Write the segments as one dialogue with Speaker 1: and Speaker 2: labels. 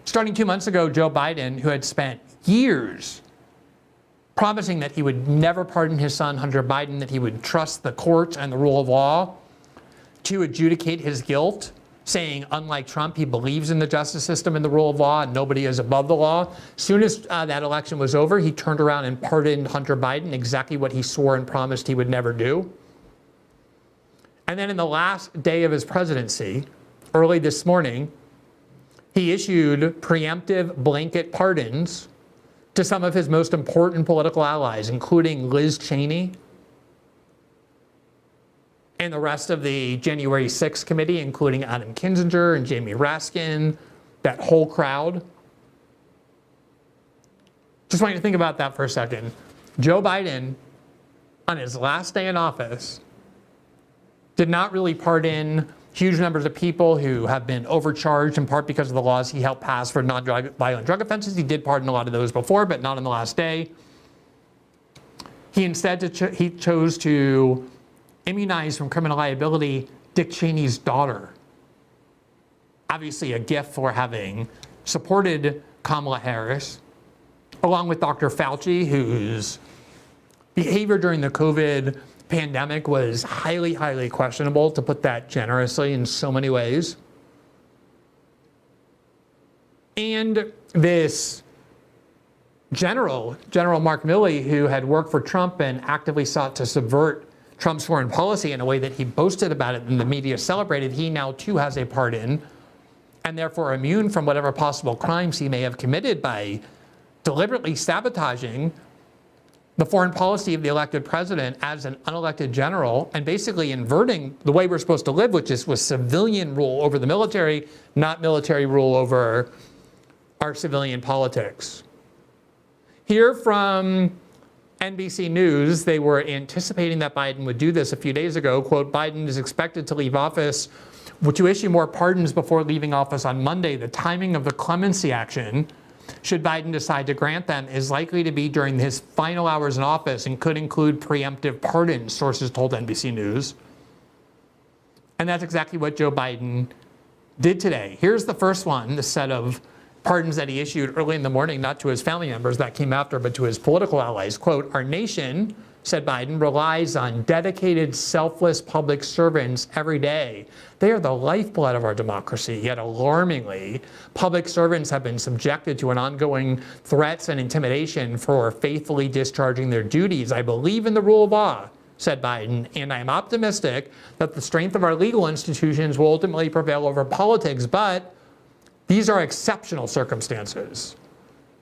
Speaker 1: Starting 2 months ago, Joe Biden, who had spent years promising that he would never pardon his son, Hunter Biden, that he would trust the courts and the rule of law to adjudicate his guilt, saying, unlike Trump, he believes in the justice system and the rule of law and nobody is above the law. As soon as that election was over, he turned around and pardoned Hunter Biden, exactly what he swore and promised he would never do. And then in the last day of his presidency, early this morning, he issued preemptive blanket pardons to some of his most important political allies, including Liz Cheney and the rest of the January 6th committee, including Adam Kinzinger and Jamie Raskin, that whole crowd. Just want you to think about that for a second. Joe Biden, on his last day in office, did not really pardon huge numbers of people who have been overcharged in part because of the laws he helped pass for non-violent drug offenses. He did pardon a lot of those before, but not on the last day. He instead he chose to immunize from criminal liability Dick Cheney's daughter. Obviously a gift for having supported Kamala Harris, along with Dr. Fauci, whose behavior during the COVID pandemic was highly, highly questionable, to put that generously, in so many ways. And this General Mark Milley, who had worked for Trump and actively sought to subvert Trump's foreign policy in a way that he boasted about it and the media celebrated, he now too has a pardon and therefore immune from whatever possible crimes he may have committed by deliberately sabotaging the foreign policy of the elected president as an unelected general and basically inverting the way we're supposed to live, which is with civilian rule over the military, not military rule over our civilian politics. Here from NBC News, they were anticipating that Biden would do this a few days ago. Quote, Biden is expected to leave office, to issue more pardons before leaving office on Monday. The timing of the clemency action, should Biden decide to grant them, is likely to be during his final hours in office and could include preemptive pardons, sources told NBC News. And that's exactly what Joe Biden did today. Here's the first one, the set of pardons that he issued early in the morning, not to his family members, that came after, but to his political allies. Quote, our nation, said Biden, relies on dedicated, selfless public servants every day. They are the lifeblood of our democracy. Yet alarmingly, public servants have been subjected to an ongoing threats and intimidation for faithfully discharging their duties. I believe in the rule of law, said Biden, and I am optimistic that the strength of our legal institutions will ultimately prevail over politics, but these are exceptional circumstances,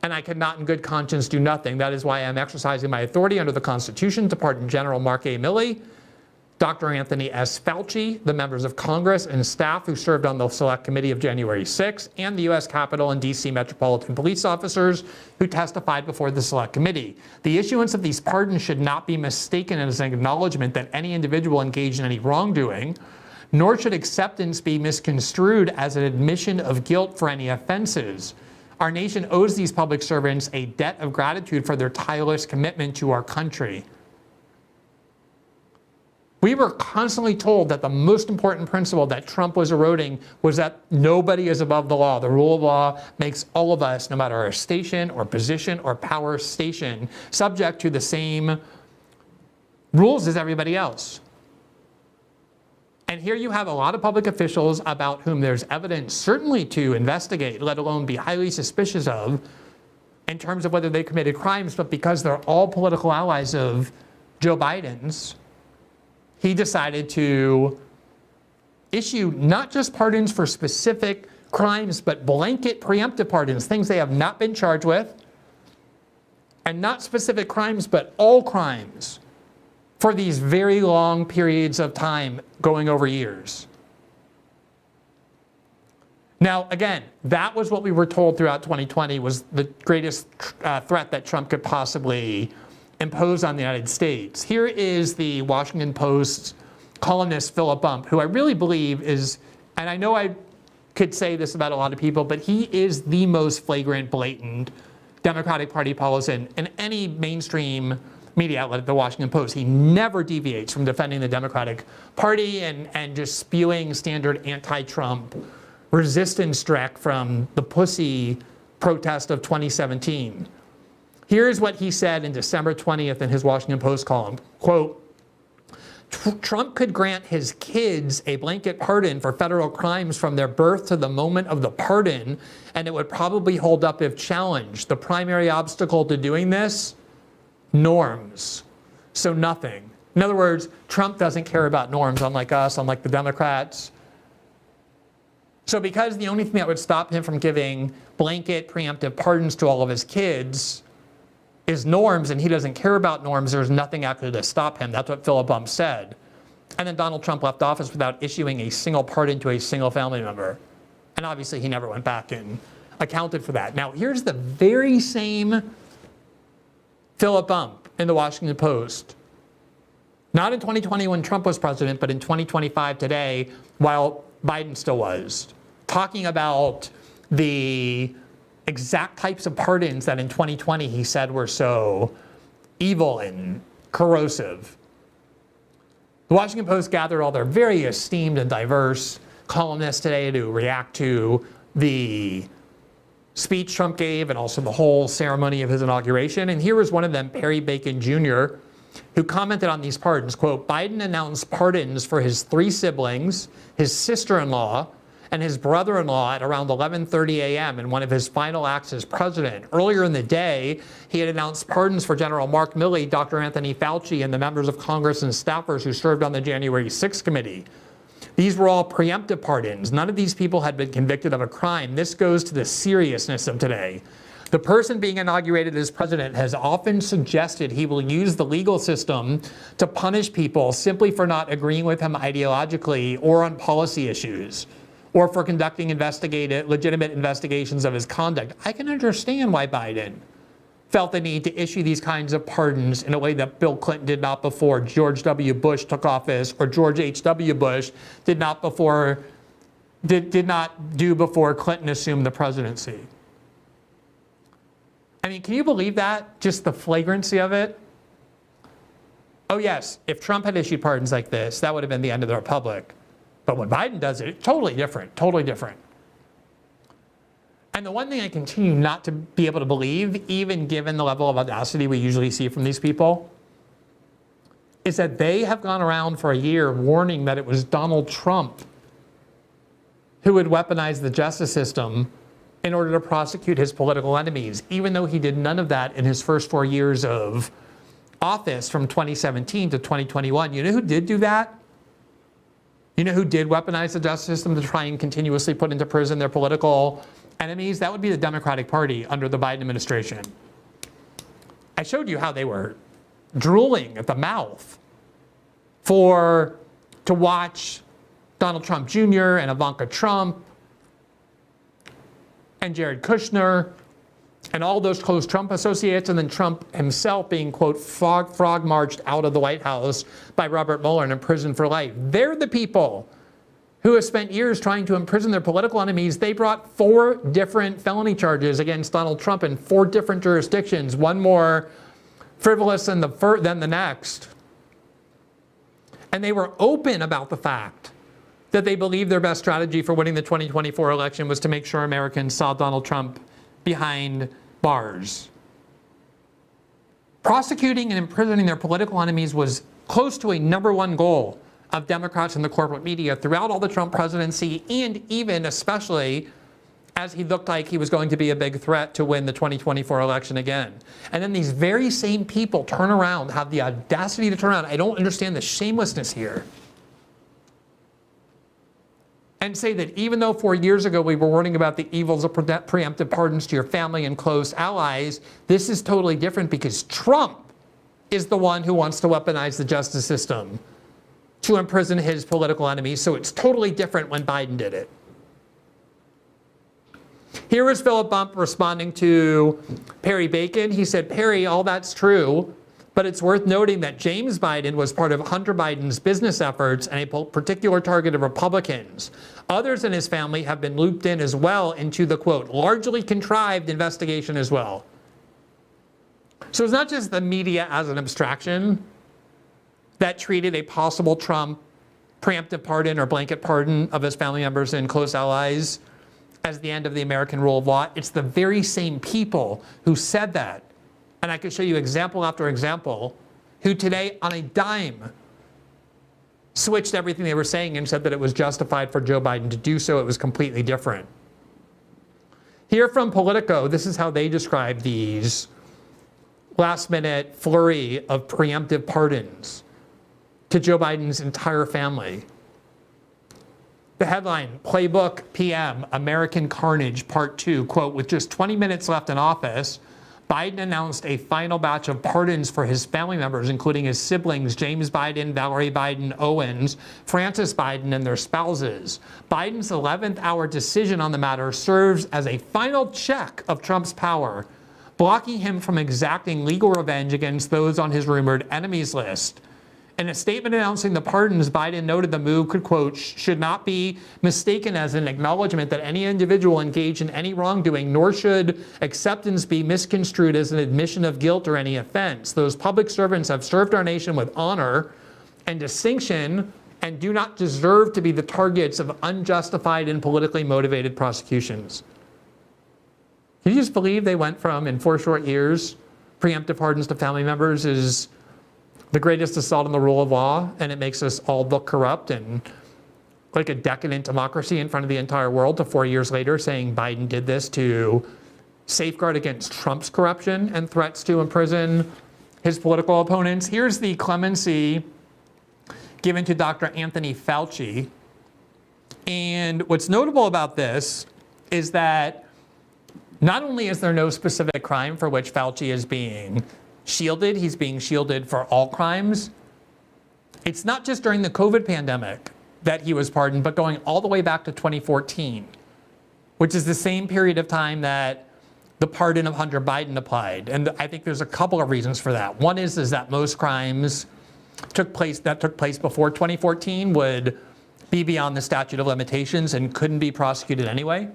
Speaker 1: and I cannot in good conscience do nothing. That is why I am exercising my authority under the Constitution to pardon General Mark A. Milley, Dr. Anthony S. Fauci, the members of Congress and staff who served on the Select Committee of January 6th, and the U.S. Capitol and D.C. Metropolitan Police officers who testified before the Select Committee. The issuance of these pardons should not be mistaken as an acknowledgement that any individual engaged in any wrongdoing, nor should acceptance be misconstrued as an admission of guilt for any offenses. Our nation owes these public servants a debt of gratitude for their tireless commitment to our country. We were constantly told that the most important principle that Trump was eroding was that nobody is above the law. The rule of law makes all of us, no matter our station or position or power station, subject to the same rules as everybody else. And here you have a lot of public officials about whom there's evidence certainly to investigate, let alone be highly suspicious of, in terms of whether they committed crimes, but because they're all political allies of Joe Biden's, he decided to issue not just pardons for specific crimes, but blanket preemptive pardons, things they have not been charged with, and not specific crimes, but all crimes, for these very long periods of time going over years. Now, again, that was what we were told throughout 2020 was the greatest threat that Trump could possibly impose on the United States. Here is the Washington Post columnist Philip Bump, who I really believe is, and I know I could say this about a lot of people, but he is the most flagrant, blatant Democratic Party policy in any mainstream media outlet, the Washington Post. He never deviates from defending the Democratic Party and just spewing standard anti-Trump resistance trek from the pussy protest of 2017. Here's what he said in December 20th in his Washington Post column, quote, Trump could grant his kids a blanket pardon for federal crimes from their birth to the moment of the pardon, and it would probably hold up if challenged. The primary obstacle to doing this? Norms. So nothing. In other words, Trump doesn't care about norms, unlike us, unlike the Democrats. So because the only thing that would stop him from giving blanket preemptive pardons to all of his kids is norms, and he doesn't care about norms, there's nothing actually to stop him. That's what Philip Bump said. And then Donald Trump left office without issuing a single pardon to a single family member. And obviously he never went back and accounted for that. Now here's the very same Philip Bump in the Washington Post. Not in 2020 when Trump was president, but in 2025 today, while Biden still was, talking about the exact types of pardons that in 2020 he said were so evil and corrosive. The Washington Post gathered all their very esteemed and diverse columnists today to react to the speech Trump gave and also the whole ceremony of his inauguration. And here was one of them, Perry Bacon Jr., who commented on these pardons. Quote, Biden announced pardons for his 3 siblings, his sister-in-law, and his brother-in-law at around 11:30 a.m. in one of his final acts as president. Earlier in the day, he had announced pardons for General Mark Milley, Dr. Anthony Fauci, and the members of Congress and staffers who served on the January 6th committee. These were all preemptive pardons. None of these people had been convicted of a crime. This goes to the seriousness of today. The person being inaugurated as president has often suggested he will use the legal system to punish people simply for not agreeing with him ideologically or on policy issues, or for conducting legitimate investigations of his conduct. I can understand why Biden felt the need to issue these kinds of pardons in a way that Bill Clinton did not before George W. Bush took office, or George H.W. Bush did not do before Clinton assumed the presidency. I mean, can you believe that? Just the flagrancy of it? Oh yes, if Trump had issued pardons like this, that would have been the end of the republic. But when Biden does it, it's totally different, totally different. And the one thing I continue not to be able to believe, even given the level of audacity we usually see from these people, is that they have gone around for a year warning that it was Donald Trump who would weaponize the justice system in order to prosecute his political enemies, even though he did none of that in his first 4 years of office from 2017 to 2021. You know who did do that? You know who did weaponize the justice system to try and continuously put into prison their political enemies? That would be the Democratic Party under the Biden administration. I showed you how they were drooling at the mouth to watch Donald Trump Jr. and Ivanka Trump and Jared Kushner and all those close Trump associates, and then Trump himself being, quote, frog marched out of the White House by Robert Mueller and imprisoned for life. They're the people who have spent years trying to imprison their political enemies. They brought 4 different felony charges against Donald Trump in 4 different jurisdictions, one more frivolous than the next. And they were open about the fact that they believed their best strategy for winning the 2024 election was to make sure Americans saw Donald Trump behind bars. Prosecuting and imprisoning their political enemies was close to a #1 goal of Democrats and the corporate media throughout all the Trump presidency, and even especially as he looked like he was going to be a big threat to win the 2024 election again. And then these very same people turn around, have the audacity to turn around. I don't understand the shamelessness here. And say that even though 4 years ago we were warning about the evils of preemptive pardons to your family and close allies, this is totally different because Trump is the one who wants to weaponize the justice system to imprison his political enemies. So it's totally different when Biden did it. Here is Philip Bump responding to Perry Bacon. He said, Perry, all that's true, but it's worth noting that James Biden was part of Hunter Biden's business efforts and a particular target of Republicans. Others in his family have been looped in as well into the, quote, largely contrived investigation as well. So it's not just the media as an abstraction that treated a possible Trump preemptive pardon or blanket pardon of his family members and close allies as the end of the American rule of law. It's the very same people who said that, and I could show you example after example, who today on a dime switched everything they were saying and said that it was justified for Joe Biden to do so. It was completely different. Here from Politico, this is how they describe these last-minute flurry of preemptive pardons to Joe Biden's entire family. The headline, Playbook PM, American Carnage, Part 2, quote, with just 20 minutes left in office, Biden announced a final batch of pardons for his family members, including his siblings, James Biden, Valerie Biden Owens, Frances Biden, and their spouses. Biden's 11th hour decision on the matter serves as a final check of Trump's power, blocking him from exacting legal revenge against those on his rumored enemies list. In a statement announcing the pardons, Biden noted the move could, quote, should not be mistaken as an acknowledgement that any individual engaged in any wrongdoing, nor should acceptance be misconstrued as an admission of guilt or any offense. Those public servants have served our nation with honor and distinction and do not deserve to be the targets of unjustified and politically motivated prosecutions. Can you just believe they went from, in 4 short years, preemptive pardons to family members is the greatest assault on the rule of law, and it makes us all look corrupt and like a decadent democracy in front of the entire world, to 4 years later saying Biden did this to safeguard against Trump's corruption and threats to imprison his political opponents. Here's the clemency given to Dr. Anthony Fauci. And what's notable about this is that not only is there no specific crime for which Fauci is being shielded, he's being shielded for all crimes. It's not just during the COVID pandemic that he was pardoned, but going all the way back to 2014, which is the same period of time that the pardon of Hunter Biden applied. And I think there's a couple of reasons for that. One is that most crimes took place before 2014 would be beyond the statute of limitations and couldn't be prosecuted anyway.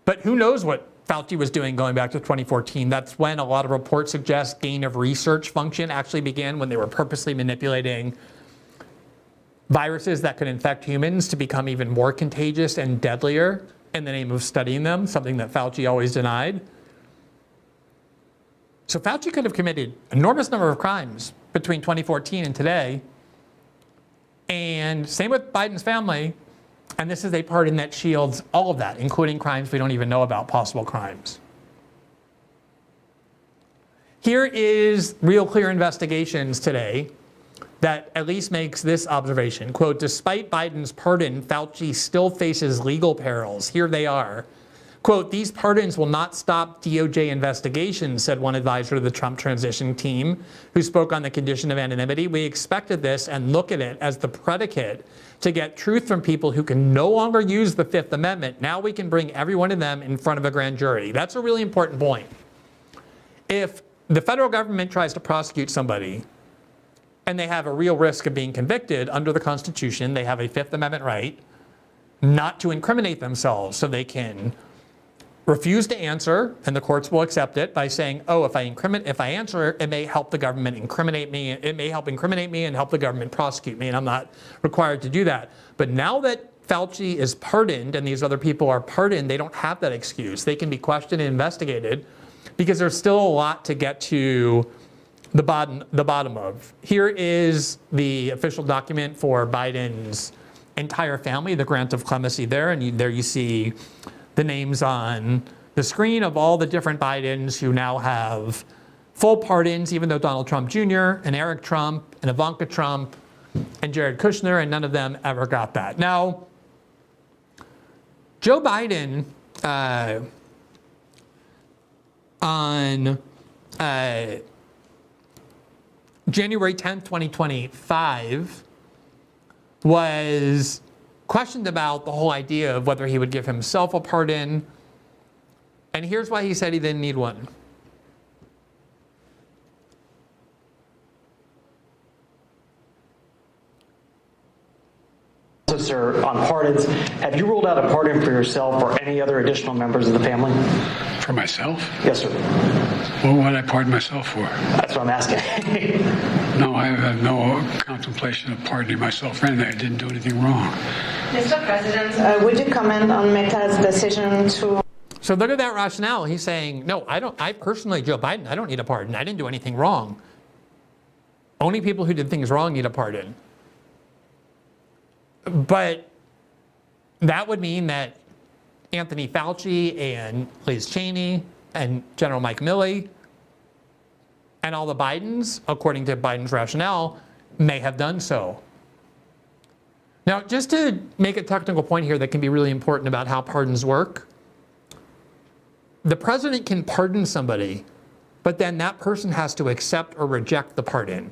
Speaker 1: But who knows what Fauci was doing going back to 2014. That's when a lot of reports suggest gain of research function actually began, when they were purposely manipulating viruses that could infect humans to become even more contagious and deadlier in the name of studying them, something that Fauci always denied. So Fauci could have committed an enormous number of crimes between 2014 and today. And same with Biden's family. And this is a pardon that shields all of that, including crimes we don't even know about, possible crimes. Here is Real Clear Investigations today that at least makes this observation. Quote, despite Biden's pardon, Fauci still faces legal perils. Here they are. Quote, these pardons will not stop DOJ investigations, said one advisor to the Trump transition team who spoke on the condition of anonymity. We expected this and look at it as the predicate to get truth from people who can no longer use the Fifth Amendment. Now we can bring every one of them in front of a grand jury. That's a really important point. If the federal government tries to prosecute somebody and they have a real risk of being convicted under the Constitution, they have a Fifth Amendment right not to incriminate themselves, so they can refuse to answer, and the courts will accept it by saying, oh, if I answer, it may help the government incriminate me. It may help incriminate me and help the government prosecute me, and I'm not required to do that. But now that Fauci is pardoned and these other people are pardoned, they don't have that excuse. They can be questioned and investigated because there's still a lot to get to the bottom of. Here is the official document for Biden's entire family, the grant of clemency there, and there you see the names on the screen of all the different Bidens who now have full pardons, even though Donald Trump Jr. and Eric Trump and Ivanka Trump and Jared Kushner, and none of them ever got that. Now, Joe Biden on January 10th, 2025 was questioned about the whole idea of whether he would give himself a pardon. And here's why he said he didn't need one.
Speaker 2: Sir, on pardons, have you ruled out a pardon for yourself or any other additional members of the family?
Speaker 3: For myself?
Speaker 2: Yes, sir.
Speaker 3: What would I pardon myself for?
Speaker 2: That's what I'm asking.
Speaker 3: No, I have no contemplation of pardoning myself for anything. I didn't do anything wrong.
Speaker 4: Mr. President, would you comment on Meta's decision to...
Speaker 1: So look at that rationale. He's saying, no, I personally, Joe Biden, I don't need a pardon. I didn't do anything wrong. Only people who did things wrong need a pardon. But that would mean that Anthony Fauci and Liz Cheney and General Mike Milley and all the Bidens, according to Biden's rationale, may have done so. Now, just to make a technical point here that can be really important about how pardons work, the president can pardon somebody, but then that person has to accept or reject the pardon.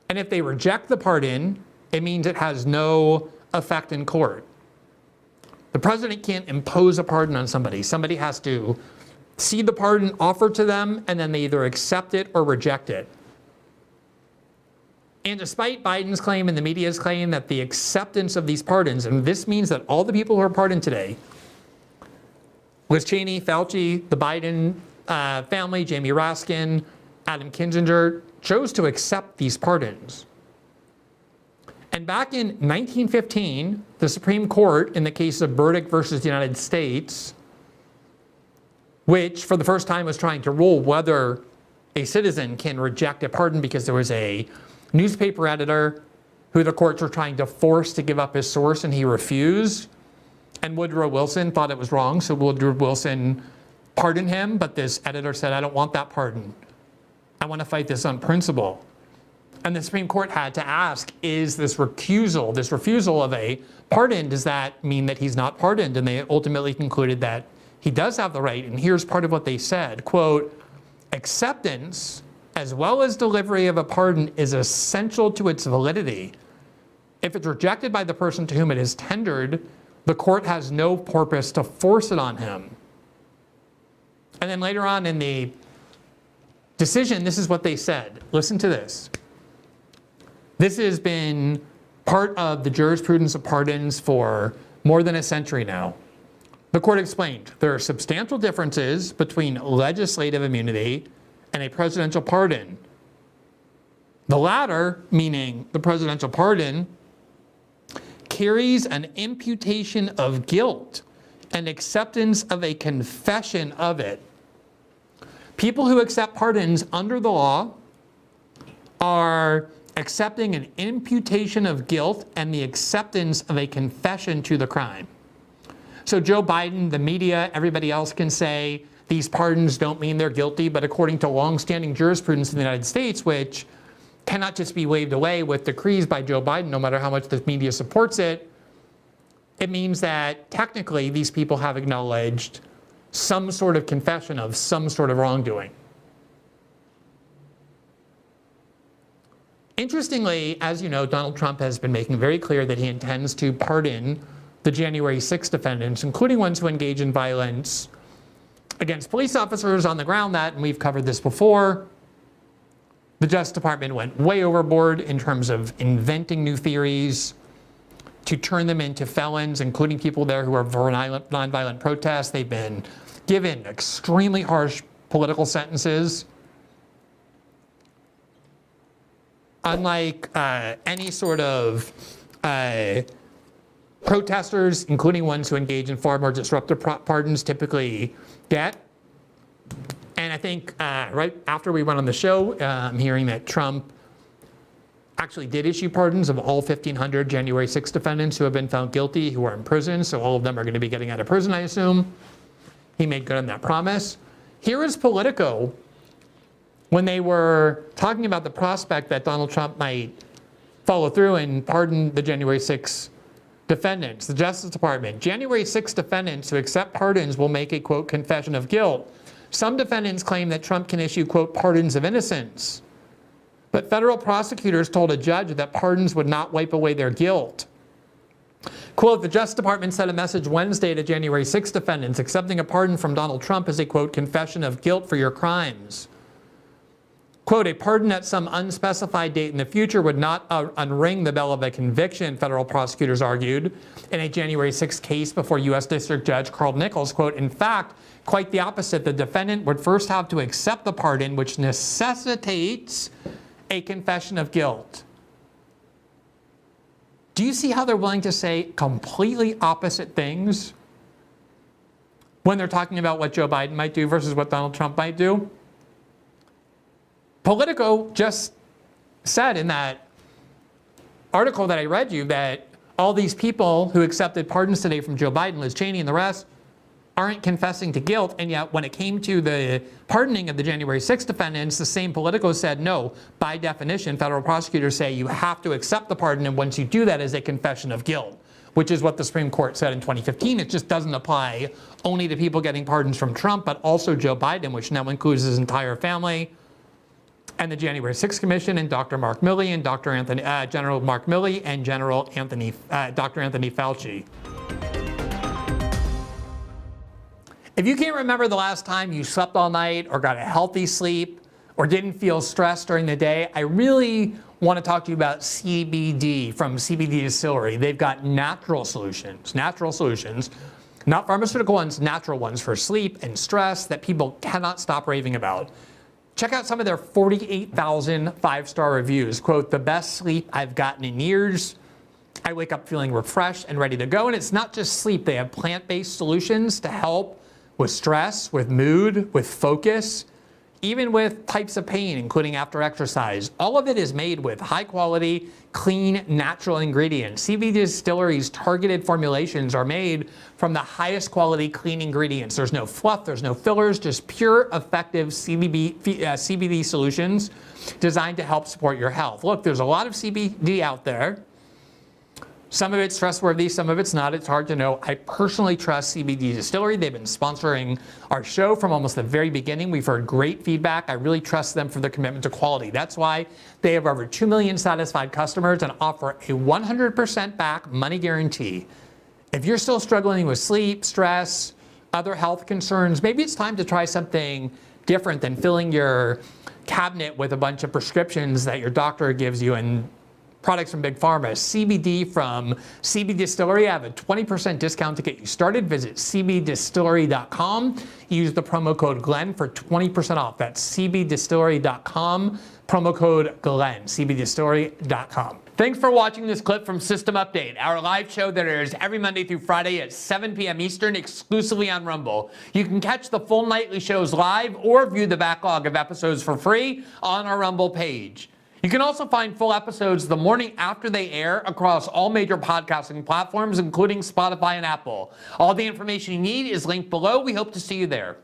Speaker 1: And if they reject the pardon, it means it has no effect in court. The president can't impose a pardon on somebody. Somebody has to see the pardon offered to them, and then they either accept it or reject it. And despite Biden's claim and the media's claim that the acceptance of these pardons, and this means that all the people who are pardoned today, Liz Cheney, Fauci, the Biden family, Jamie Raskin, Adam Kinzinger, chose to accept these pardons. And back in 1915, the Supreme Court, in the case of Burdick versus the United States, which for the first time was trying to rule whether a citizen can reject a pardon because there was a newspaper editor who the courts were trying to force to give up his source and he refused. And Woodrow Wilson thought it was wrong, so Woodrow Wilson pardoned him, but this editor said, I don't want that pardon. I want to fight this on principle. And the Supreme Court had to ask, is this refusal of a pardon, does that mean that he's not pardoned? And they ultimately concluded that he does have the right. And here's part of what they said, quote, acceptance as well as delivery of a pardon is essential to its validity. If it's rejected by the person to whom it is tendered, the court has no purpose to force it on him. And then later on in the decision, this is what they said. Listen to this. This has been part of the jurisprudence of pardons for more than a century now. The court explained there are substantial differences between legislative immunity and a presidential pardon. The latter, meaning the presidential pardon, carries an imputation of guilt and acceptance of a confession of it. People who accept pardons under the law are accepting an imputation of guilt and the acceptance of a confession to the crime. So Joe Biden, the media, everybody else can say these pardons don't mean they're guilty, but according to longstanding jurisprudence in the United States, which cannot just be waved away with decrees by Joe Biden, no matter how much the media supports it, it means that technically these people have acknowledged some sort of confession of some sort of wrongdoing. Interestingly, as you know, Donald Trump has been making very clear that he intends to pardon the January 6th defendants, including ones who engage in violence against police officers on the ground. That, and we've covered this before, the Justice Department went way overboard in terms of inventing new theories to turn them into felons, including people there who are for nonviolent protests. They've been given extremely harsh political sentences. Unlike any sort of protesters, including ones who engage in far more disruptive pardons, typically get. And I think right after we went on the show, I'm hearing that Trump actually did issue pardons of all 1,500 January 6 defendants who have been found guilty, who are in prison. So all of them are going to be getting out of prison, I assume. He made good on that promise. Here is Politico when they were talking about the prospect that Donald Trump might follow through and pardon the January 6 defendants. The Justice Department, January 6 defendants who accept pardons will make a, quote, confession of guilt. Some defendants claim that Trump can issue, quote, pardons of innocence. But federal prosecutors told a judge that pardons would not wipe away their guilt. Quote, the Justice Department sent a message Wednesday to January 6 defendants. Accepting a pardon from Donald Trump is a, quote, confession of guilt for your crimes. Quote, a pardon at some unspecified date in the future would not unring the bell of a conviction, federal prosecutors argued in a January 6 case before U.S. District Judge Carl Nichols. Quote, in fact, quite the opposite. The defendant would first have to accept the pardon, which necessitates a confession of guilt. Do you see how they're willing to say completely opposite things when they're talking about what Joe Biden might do versus what Donald Trump might do? Politico just said in that article that I read you that all these people who accepted pardons today from Joe Biden, Liz Cheney and the rest, aren't confessing to guilt. And yet when it came to the pardoning of the January 6th defendants, the same Politico said, no, by definition, federal prosecutors say you have to accept the pardon. And once you do that is a confession of guilt, which is what the Supreme Court said in 2015. It just doesn't apply only to people getting pardons from Trump, but also Joe Biden, which now includes his entire family, and the January 6th Commission, and Dr. Mark Milley, and General Mark Milley, and Dr. Anthony Fauci. If you can't remember the last time you slept all night or got a healthy sleep or didn't feel stressed during the day, I really want to talk to you about CBD from CBD Distillery. They've got natural solutions, not pharmaceutical ones, natural ones for sleep and stress that people cannot stop raving about. Check out some of their 48,000 five-star reviews. Quote, the best sleep I've gotten in years. I wake up feeling refreshed and ready to go. And it's not just sleep. They have plant-based solutions to help with stress, with mood, with focus, even with types of pain, including after exercise. All of it is made with high quality, clean, natural ingredients. CBD Distillery's targeted formulations are made from the highest quality clean ingredients. There's no fluff, there's no fillers, just pure, effective CBD solutions designed to help support your health. Look, there's a lot of CBD out there. Some of it's trustworthy, some of it's not. It's hard to know. I personally trust CBD Distillery. They've been sponsoring our show from almost the very beginning. We've heard great feedback. I really trust them for their commitment to quality. That's why they have over 2 million satisfied customers and offer a 100% back money guarantee. If you're still struggling with sleep, stress, other health concerns, maybe it's time to try something different than filling your cabinet with a bunch of prescriptions that your doctor gives you and products from Big Pharma. CBD from CBD Distillery. I have a 20% discount to get you started. Visit cbdistillery.com. Use the promo code Glenn for 20% off. That's cbdistillery.com. Promo code Glenn. cbdistillery.com. Thanks for watching this clip from System Update, our live show that airs every Monday through Friday at 7 p.m. Eastern, exclusively on Rumble. You can catch the full nightly shows live or view the backlog of episodes for free on our Rumble page. You can also find full episodes the morning after they air across all major podcasting platforms, including Spotify and Apple. All the information you need is linked below. We hope to see you there.